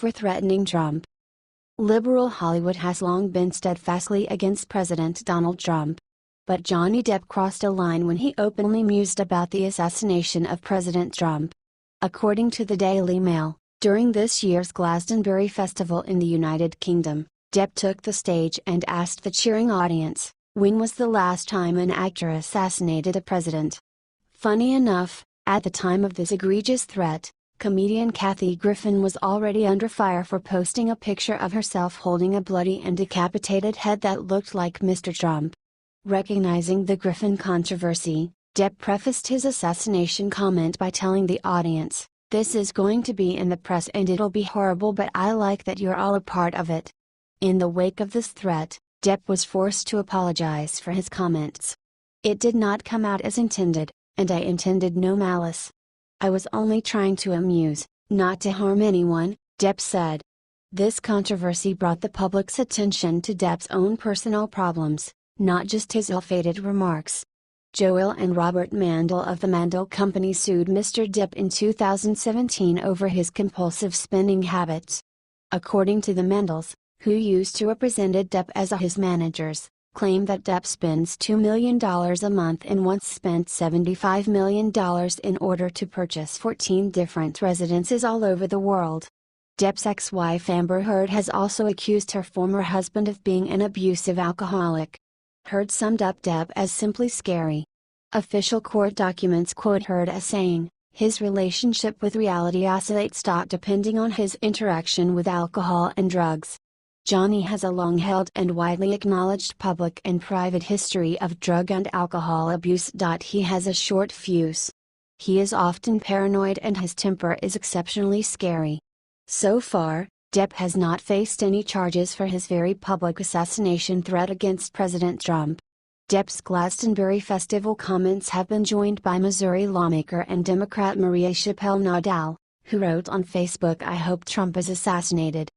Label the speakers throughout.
Speaker 1: for threatening Trump. Liberal Hollywood has long been steadfastly against President Donald Trump. But Johnny Depp crossed a line when he openly mused about the assassination of President Trump. According to the Daily Mail, during this year's Glastonbury Festival in the United Kingdom, Depp took the stage and asked the cheering audience, "When was the last time an actor assassinated a president?" Funny enough, at the time of this egregious threat, comedian Kathy Griffin was already under fire for posting a picture of herself holding a bloody and decapitated head that looked like Mr. Trump. Recognizing the Griffin controversy, Depp prefaced his assassination comment by telling the audience, "This is going to be in the press and it'll be horrible, but I like that you're all a part of it." In the wake of this threat, Depp was forced to apologize for his comments. "It did not come out as intended, and I intended no malice. I was only trying to amuse, not to harm anyone," Depp said. This controversy brought the public's attention to Depp's own personal problems, not just his ill-fated remarks. Joel and Robert Mandel of the Mandel Company sued Mr. Depp in 2017 over his compulsive spending habits. According to the Mandels, who used to represent Depp as his managers, claim that Depp spends $2 million a month and once spent $75 million in order to purchase 14 different residences all over the world. Depp's ex-wife Amber Heard has also accused her former husband of being an abusive alcoholic. Heard summed up Depp as simply scary. Official court documents quote Heard as saying, "His relationship with reality oscillates depending on his interaction with alcohol and drugs. Johnny has a long-held and widely acknowledged public and private history of drug and alcohol abuse. He has a short fuse. He is often paranoid and his temper is exceptionally scary." So far, Depp has not faced any charges for his very public assassination threat against President Trump. Depp's Glastonbury Festival comments have been joined by Missouri lawmaker and Democrat Maria Chappelle Nadal, who wrote on Facebook, "I hope Trump is assassinated."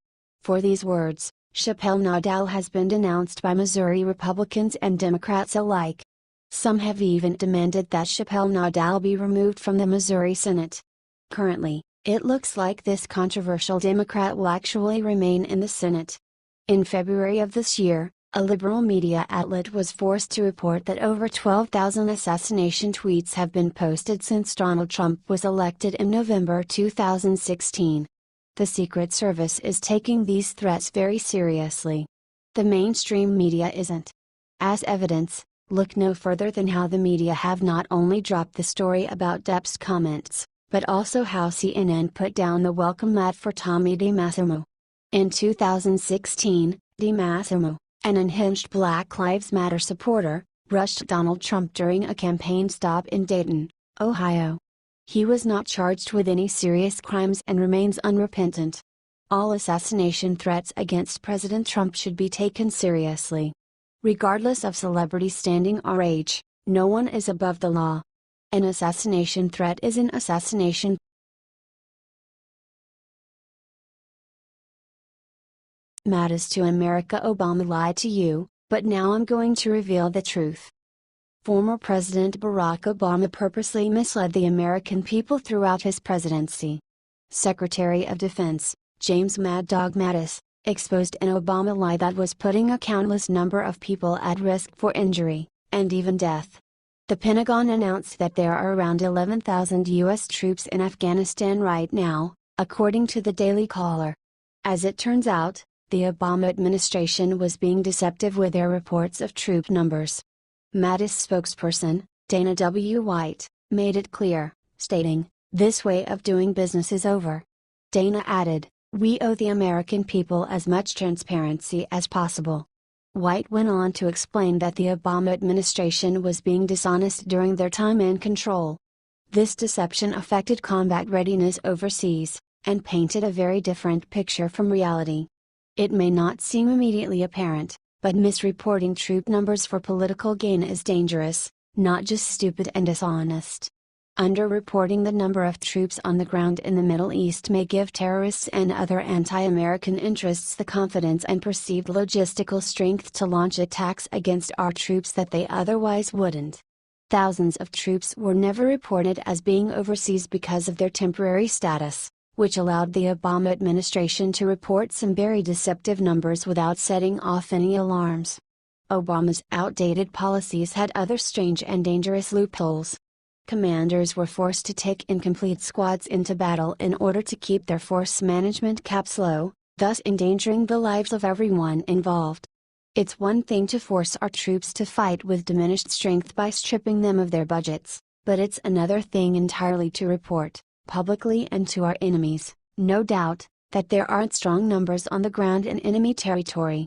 Speaker 1: For these words, Chappelle Nadal has been denounced by Missouri Republicans and Democrats alike. Some have even demanded that Chappelle Nadal be removed from the Missouri Senate. Currently, it looks like this controversial Democrat will actually remain in the Senate. In February of this year, a liberal media outlet was forced to report that over 12,000 assassination tweets have been posted since Donald Trump was elected in November 2016. The Secret Service is taking these threats very seriously. The mainstream media isn't. As evidence, look no further than how the media have not only dropped the story about Depp's comments, but also how CNN put down the welcome mat for Tommy DiMassimo. In 2016, DiMassimo, an unhinged Black Lives Matter supporter, rushed Donald Trump during a campaign stop in Dayton, Ohio. He was not charged with any serious crimes and remains unrepentant. All assassination threats against President Trump should be taken seriously. Regardless of celebrity standing or age, no one is above the law. An assassination threat is an assassination. Matters to America. Obama lied to you, but now I'm going to reveal the truth. Former President Barack Obama purposely misled the American people throughout his presidency. Secretary of Defense, James Mad Dog Mattis, exposed an Obama lie that was putting a countless number of people at risk for injury, and even death. The Pentagon announced that there are around 11,000 U.S. troops in Afghanistan right now, according to the Daily Caller. As it turns out, the Obama administration was being deceptive with their reports of troop numbers. Mattis spokesperson, Dana W. White, made it clear, stating, "This way of doing business is over." Dana added, "We owe the American people as much transparency as possible." White went on to explain that the Obama administration was being dishonest during their time in control. This deception affected combat readiness overseas, and painted a very different picture from reality. It may not seem immediately apparent, but misreporting troop numbers for political gain is dangerous, not just stupid and dishonest. Underreporting the number of troops on the ground in the Middle East may give terrorists and other anti-American interests the confidence and perceived logistical strength to launch attacks against our troops that they otherwise wouldn't. Thousands of troops were never reported as being overseas because of their temporary status, which allowed the Obama administration to report some very deceptive numbers without setting off any alarms. Obama's outdated policies had other strange and dangerous loopholes. Commanders were forced to take incomplete squads into battle in order to keep their force management caps low, thus endangering the lives of everyone involved. It's one thing to force our troops to fight with diminished strength by stripping them of their budgets, but it's another thing entirely to report, publicly and to our enemies, no doubt, that there aren't strong numbers on the ground in enemy territory.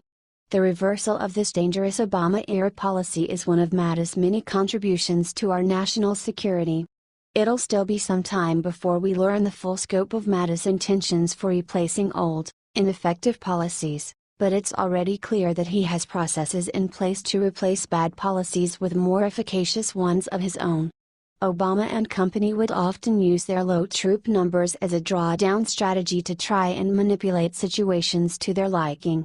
Speaker 1: The reversal of this dangerous Obama-era policy is one of Mattis' many contributions to our national security. It'll still be some time before we learn the full scope of Mattis' intentions for replacing old, ineffective policies, but it's already clear that he has processes in place to replace bad policies with more efficacious ones of his own. Obama and company would often use their low troop numbers as a drawdown strategy to try and manipulate situations to their liking.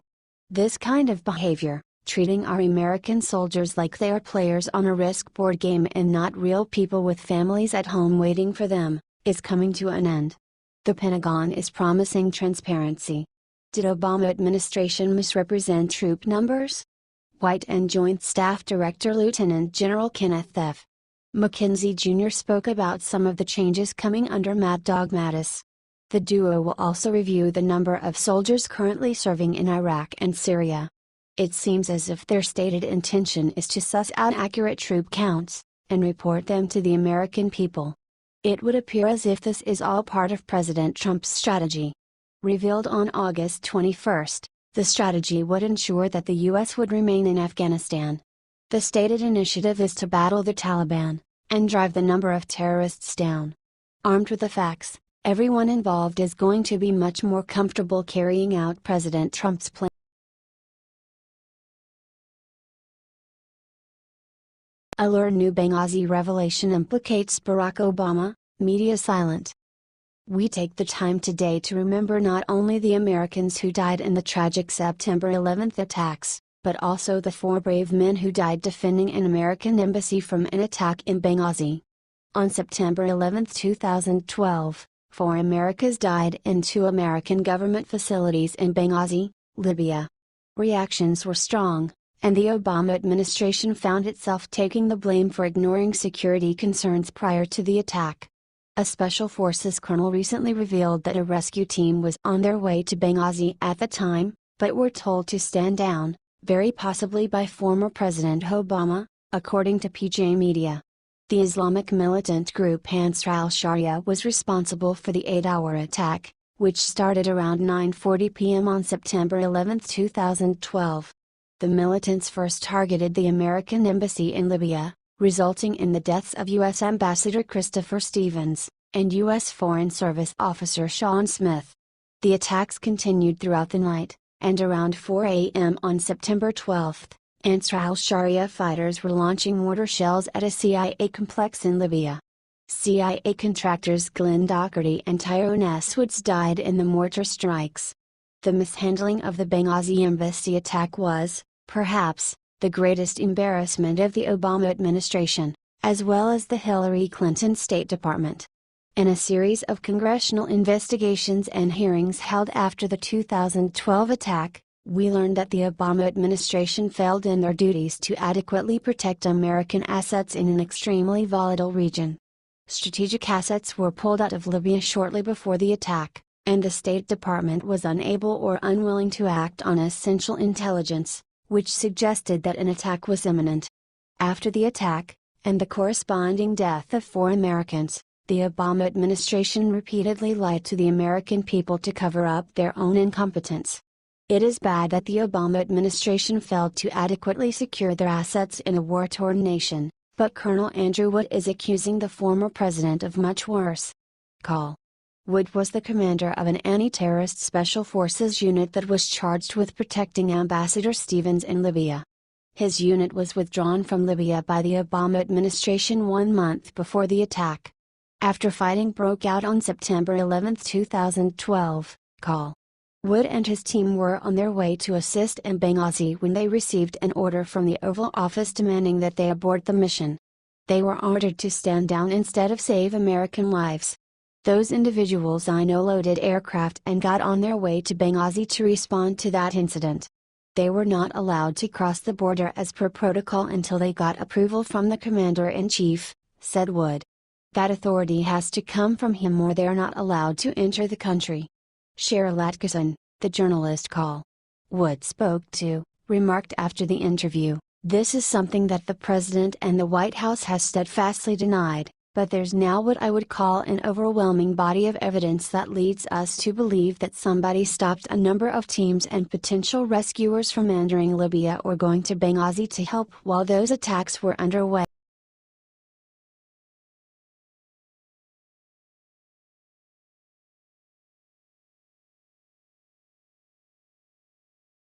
Speaker 1: This kind of behavior, treating our American soldiers like they are players on a risk board game and not real people with families at home waiting for them, is coming to an end. The Pentagon is promising transparency. Did Obama administration misrepresent troop numbers? White and Joint Staff Director Lieutenant General Kenneth F. McKenzie Jr. spoke about some of the changes coming under Mad Dog Mattis. The duo will also review the number of soldiers currently serving in Iraq and Syria. It seems as if their stated intention is to suss out accurate troop counts, and report them to the American people. It would appear as if this is all part of President Trump's strategy. Revealed on August 21, the strategy would ensure that the U.S. would remain in Afghanistan. The stated initiative is to battle the Taliban, and drive the number of terrorists down. Armed with the facts, everyone involved is going to be much more comfortable carrying out President Trump's plan. Allure new Benghazi revelation implicates Barack Obama, media silent. We take the time today to remember not only the Americans who died in the tragic September 11 attacks, but also the 4 brave men who died defending an American embassy from an attack in Benghazi. On September 11, 2012, 4 Americans died in 2 American government facilities in Benghazi, Libya. Reactions were strong, and the Obama administration found itself taking the blame for ignoring security concerns prior to the attack. A Special Forces colonel recently revealed that a rescue team was on their way to Benghazi at the time, but were told to stand down, very possibly by former President Obama, according to PJ Media. The Islamic militant group Ansar al-Sharia was responsible for the 8-hour attack, which started around 9:40 p.m. on September 11, 2012. The militants first targeted the American embassy in Libya, resulting in the deaths of U.S. Ambassador Christopher Stevens, and U.S. Foreign Service Officer Sean Smith. The attacks continued throughout the night, and around 4 a.m. on September 12, Ansar al-Sharia fighters were launching mortar shells at a CIA complex in Libya. CIA contractors Glenn Doherty and Tyrone S. Woods died in the mortar strikes. The mishandling of the Benghazi embassy attack was, perhaps, the greatest embarrassment of the Obama administration, as well as the Hillary Clinton State Department. In a series of congressional investigations and hearings held after the 2012 attack, we learned that the Obama administration failed in their duties to adequately protect American assets in an extremely volatile region. Strategic assets were pulled out of Libya shortly before the attack, and the State Department was unable or unwilling to act on essential intelligence, which suggested that an attack was imminent. After the attack, and the corresponding death of 4 Americans, the Obama administration repeatedly lied to the American people to cover up their own incompetence. It is bad that the Obama administration failed to adequately secure their assets in a war-torn nation, but Colonel Andrew Wood is accusing the former president of much worse. Call. Wood was the commander of an anti-terrorist special forces unit that was charged with protecting Ambassador Stevens in Libya. His unit was withdrawn from Libya by the Obama administration 1 month before the attack. After fighting broke out on September 11, 2012, Col. Wood and his team were on their way to assist in Benghazi when they received an order from the Oval Office demanding that they abort the mission. They were ordered to stand down instead of save American lives. Those individuals I know loaded aircraft and got on their way to Benghazi to respond to that incident. They were not allowed to cross the border as per protocol until they got approval from the Commander-in-Chief, said Wood. That authority has to come from him or they're not allowed to enter the country. Cheryl Atkinson, the journalist Wood spoke to, remarked after the interview, "This is something that the President and the White House has steadfastly denied. But there's now what I would call an overwhelming body of evidence that leads us to believe that somebody stopped a number of teams and potential rescuers from entering Libya or going to Benghazi to help while those attacks were underway."